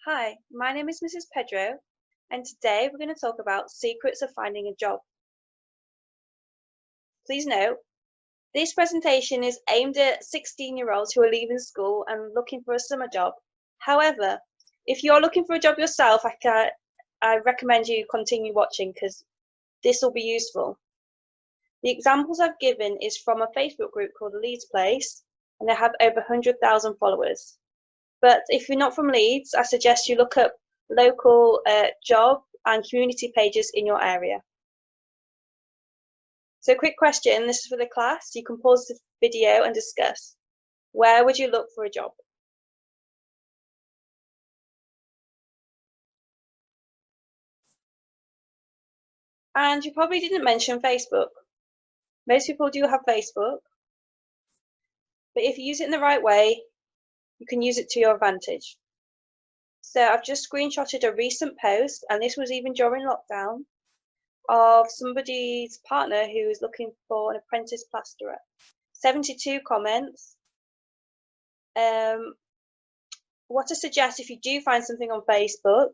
Hi, my name is Mrs. Pedro, and today we're going to talk about secrets of finding a job. Please note, this presentation is aimed at 16-year-olds who are leaving school and looking for a summer job. However, if you're looking for a job yourself, I recommend you continue watching because this will be useful. The examples I've given is from a Facebook group called Leeds Place, and they have over 100,000 followers. But if you're not from Leeds, I suggest you look up local job and community pages in your area. So quick question, this is for the class. You can pause the video and discuss. Where would you look for a job? And you probably didn't mention Facebook. Most people do have Facebook, but if you use it in the right way, you can use it to your advantage. So I've just screenshotted a recent post, and this was even during lockdown, of somebody's partner who is looking for an apprentice plasterer. 72 comments. What I suggest if you do find something on Facebook,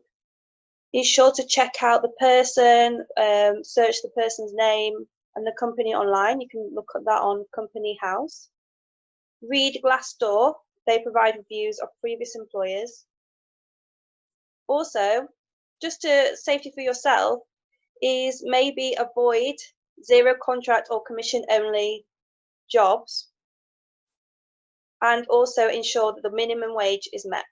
is sure to check out the person, search the person's name and the company online. You can look at that on Company House. Read Glassdoor. They provide reviews of previous employers. Also, just to safety for yourself, is maybe avoid zero contract or commission only jobs, and also ensure that the minimum wage is met.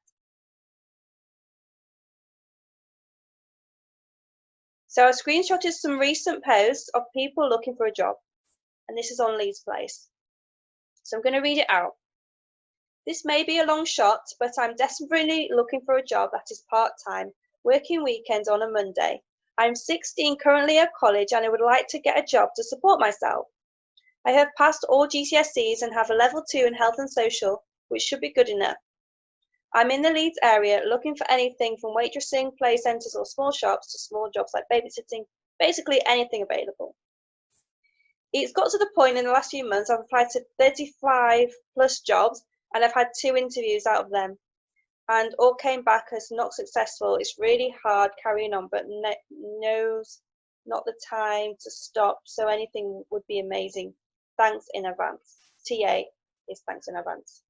So I screenshotted some recent posts of people looking for a job, and this is on Leeds Place. So I'm going to read it out. This may be a long shot, but I'm desperately looking for a job that is part-time, working weekends on a Monday. I'm 16, currently at college, and I would like to get a job to support myself. I have passed all GCSEs and have a level 2 in health and social, which should be good enough. I'm in the Leeds area looking for anything from waitressing, play centres or small shops to small jobs like babysitting, basically anything available. It's got to the point in the last few months I've applied to 35 plus jobs and I've had 2 interviews out of them and all came back as not successful. It's really hard carrying on, but knows not the time to stop, so anything would be amazing. Thanks in advance. TA is thanks in advance.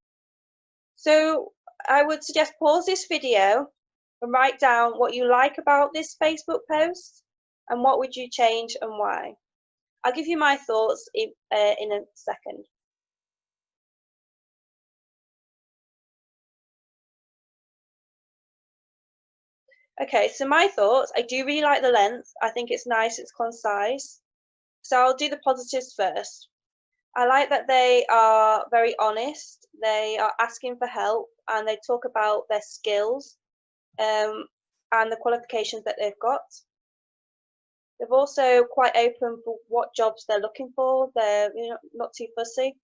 So I would suggest pause this video and write down what you like about this Facebook post and what would you change and why. I'll give you my thoughts in a second. Okay, so my thoughts, I do really like the length. I think it's nice, it's concise. So I'll do the positives first. I like that they are very honest. They are asking for help and they talk about their skills and the qualifications that they've got. They're also quite open for what jobs they're looking for. They're not too fussy.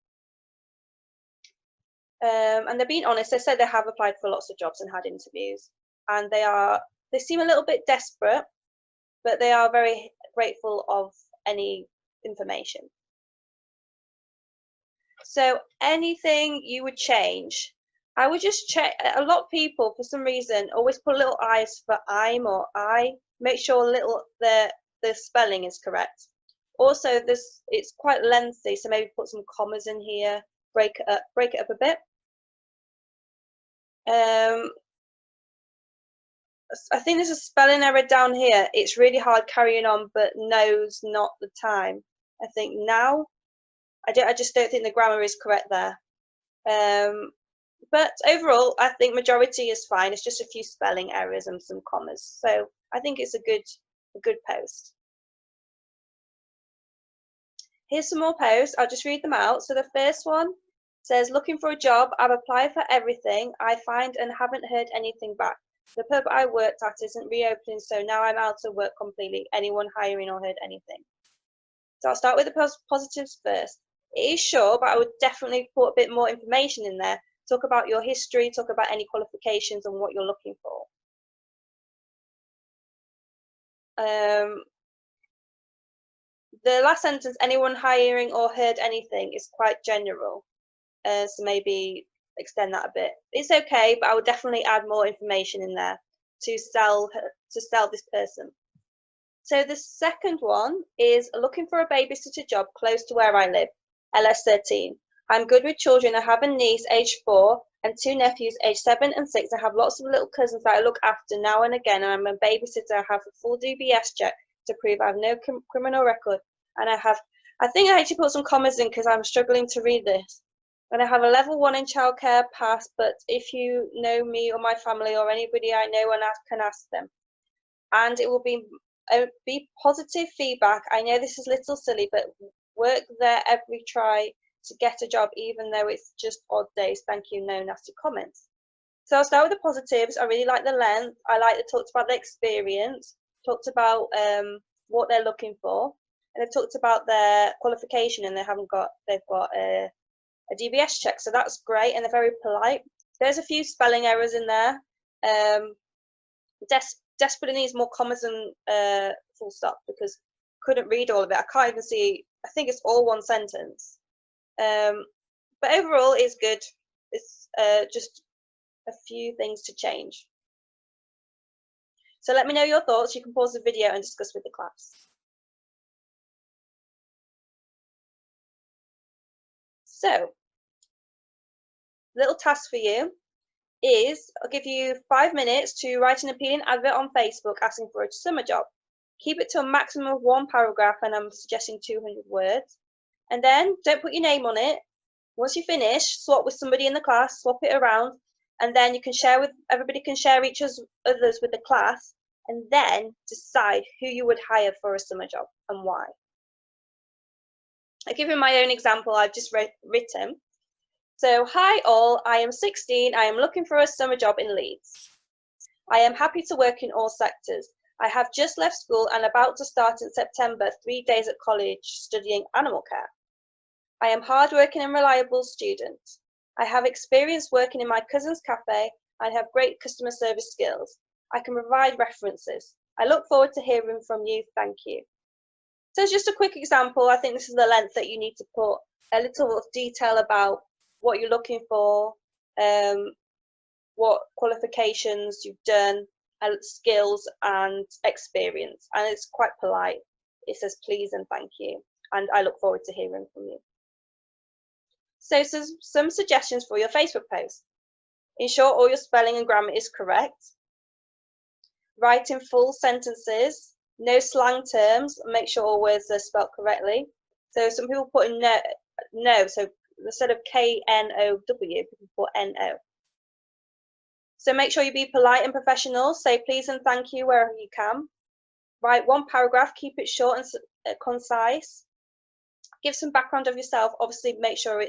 And they're being honest. They said they have applied for lots of jobs and had interviews. And they seem a little bit desperate, but they are very grateful of any information. So anything you would change, I would just check. A lot of people, for some reason, always put little I's for I'm or I. Make sure the spelling is correct. Also, it's quite lengthy, so maybe put some commas in here. Break it up a bit. I think there's a spelling error down here. It's really hard carrying on, but knows not the time. I think now. I just don't think the grammar is correct there. But overall, I think majority is fine. It's just a few spelling errors and some commas. So I think it's a good post. Here's some more posts. I'll just read them out. So the first one says, looking for a job. I've applied for everything I find and haven't heard anything back. The pub I worked at isn't reopening, so now I'm out of work completely. Anyone hiring or heard anything? So I'll start with the positives first. It is short, but I would definitely put a bit more information in there. Talk about your history, talk about any qualifications and what you're looking for. The last sentence, anyone hiring or heard anything, is quite general. So maybe extend that a bit. It's okay, but I would definitely add more information in there. to sell this person. So the second one is looking for a babysitter job close to where I live, LS13. I'm good with children. I have a niece aged 4 and 2 nephews aged 7 and 6. I have lots of little cousins that I look after now and again, and I'm a babysitter. I have a full DBS check to prove I have no criminal record, and I think I actually put some commas in because I'm struggling to read this. And I have a level 1 in childcare pass, but if you know me or my family or anybody I know, and I can ask them. And it will be positive feedback. I know this is a little silly, but work there every try to get a job, even though it's just odd days. Thank you, no nasty comments. So I'll start with the positives. I really like the length. I like they talked about the experience, talked about what they're looking for, and they've talked about their qualification, and they've got a DBS check, so that's great, and they're very polite. There's a few spelling errors in there. Desperately needs more commas than full stop, because couldn't read all of it. I can't even see. I think it's all one sentence. But overall, it's good. It's just a few things to change. So let me know your thoughts. You can pause the video and discuss with the class. So, little task for you is I'll give you 5 minutes to write an appealing advert on Facebook asking for a summer job. Keep it to a maximum of 1 paragraph, and I'm suggesting 200 words. And then don't put your name on it. Once you finish, swap with somebody in the class, swap it around, and then you can share with everybody can share each others with the class, and then decide who you would hire for a summer job and why. I'll give you my own example I've just written. So, hi all, I am 16, I am looking for a summer job in Leeds. I am happy to work in all sectors. I have just left school and about to start in September 3 days at college studying animal care. I am hardworking and reliable student. I have experience working in my cousin's cafe and have great customer service skills. I can provide references. I look forward to hearing from you. Thank you. So it's just a quick example. I think this is the length that you need to put a little detail about what you're looking for, what qualifications you've done, skills and experience. And it's quite polite. It says please and thank you. And I look forward to hearing from you. So some suggestions for your Facebook post. Ensure all your spelling and grammar is correct. Write in full sentences. No slang terms. Make sure all words are spelled correctly. So some people put in no, so instead of K-N-O-W, people put N-O. So make sure you be polite and professional. Say please and thank you wherever you can. Write 1 paragraph. Keep it short and concise. Give some background of yourself. Obviously, make sure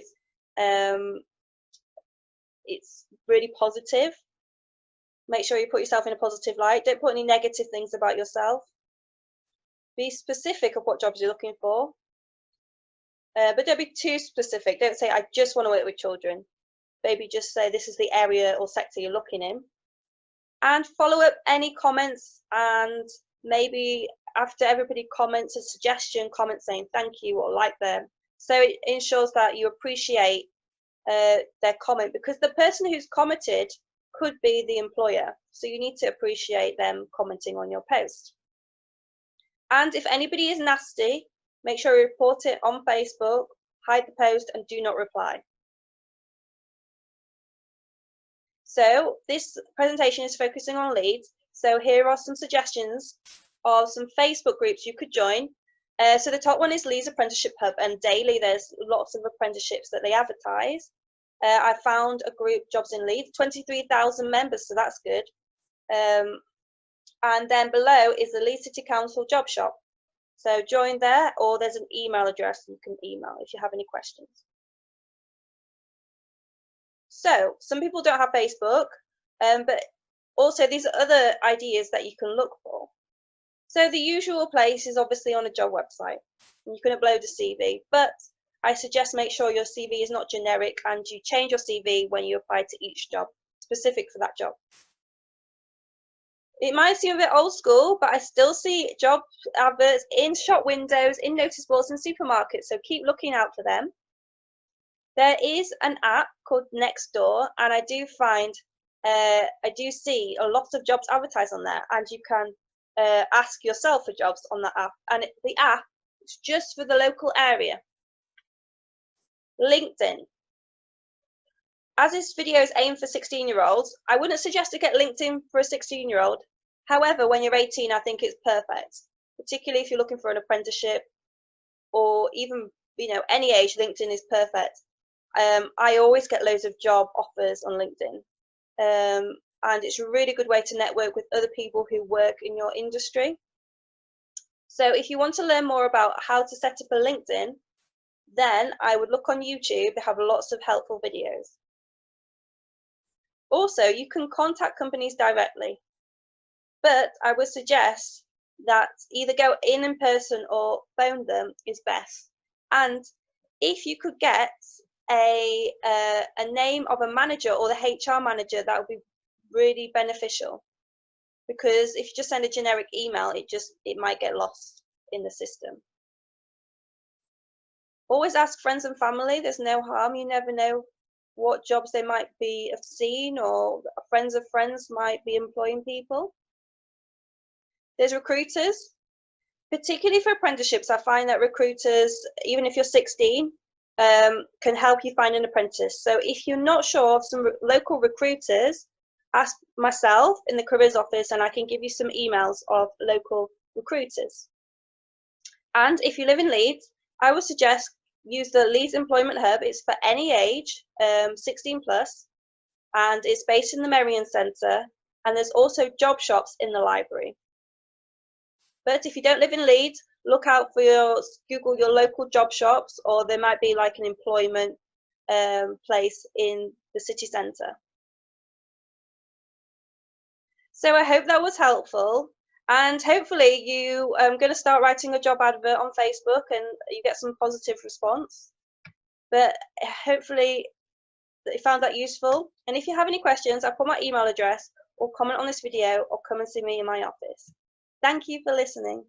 it's really positive. Make sure you put yourself in a positive light. Don't put any negative things about yourself. Be specific of what jobs you're looking for. But don't be too specific. Don't say, I just want to work with children. Maybe just say this is the area or sector you're looking in. And follow up any comments, and maybe after everybody comments, a suggestion, comment saying thank you or like them. So it ensures that you appreciate their comment, because the person who's commented could be the employer. So you need to appreciate them commenting on your post. And if anybody is nasty, make sure you report it on Facebook, hide the post, and do not reply. So this presentation is focusing on Leeds. So here are some suggestions of some Facebook groups you could join. So the top one is Leeds Apprenticeship Hub, and daily there's lots of apprenticeships that they advertise. I found a group, Jobs in Leeds, 23,000 members, so that's good. And then below is the Leeds City Council Job Shop. So join there, or there's an email address you can email if you have any questions. So some people don't have Facebook, but also these are other ideas that you can look for. So the usual place is obviously on a job website. You can upload a CV, but I suggest make sure your CV is not generic and you change your CV when you apply to each job, specific for that job. It might seem a bit old school, but I still see job adverts in shop windows, in notice boards and supermarkets, so keep looking out for them. There is an app called Nextdoor, and I do find I do see a lot of jobs advertised on there, and you can ask yourself for jobs on that app. And the app is just for the local area. LinkedIn. As this video is aimed for 16-year-olds, I wouldn't suggest to get LinkedIn for a 16-year-old. However, when you're 18, I think it's perfect, particularly if you're looking for an apprenticeship or even, any age. LinkedIn is perfect. I always get loads of job offers on LinkedIn, and it's a really good way to network with other people who work in your industry. So if you want to learn more about how to set up a LinkedIn, then I would look on YouTube. They have lots of helpful videos. Also, you can contact companies directly, but I would suggest that either go in person or phone them is best. And if you could get a name of a manager or the HR manager, that would be really beneficial, because if you just send a generic email, it might get lost in the system. Always ask friends and family. There's no harm. You never know what jobs they might have seen, or friends of friends might be employing people. There's recruiters, particularly for apprenticeships. I find that recruiters, even if you're 16, can help you find an apprentice. So if you're not sure of some local recruiters, ask myself in the careers office, and I can give you some emails of local recruiters. And if you live in Leeds, I would suggest use the Leeds Employment Hub. It's for any age, 16 plus, and it's based in the Merrion Centre, and there's also job shops in the library. But if you don't live in Leeds, look out for Google your local job shops, or there might be like an employment place in the city centre. So I hope that was helpful, and hopefully you are going to start writing a job advert on Facebook and you get some positive response. But hopefully you found that useful. And if you have any questions, I'll put my email address, or comment on this video, or come and see me in my office. Thank you for listening.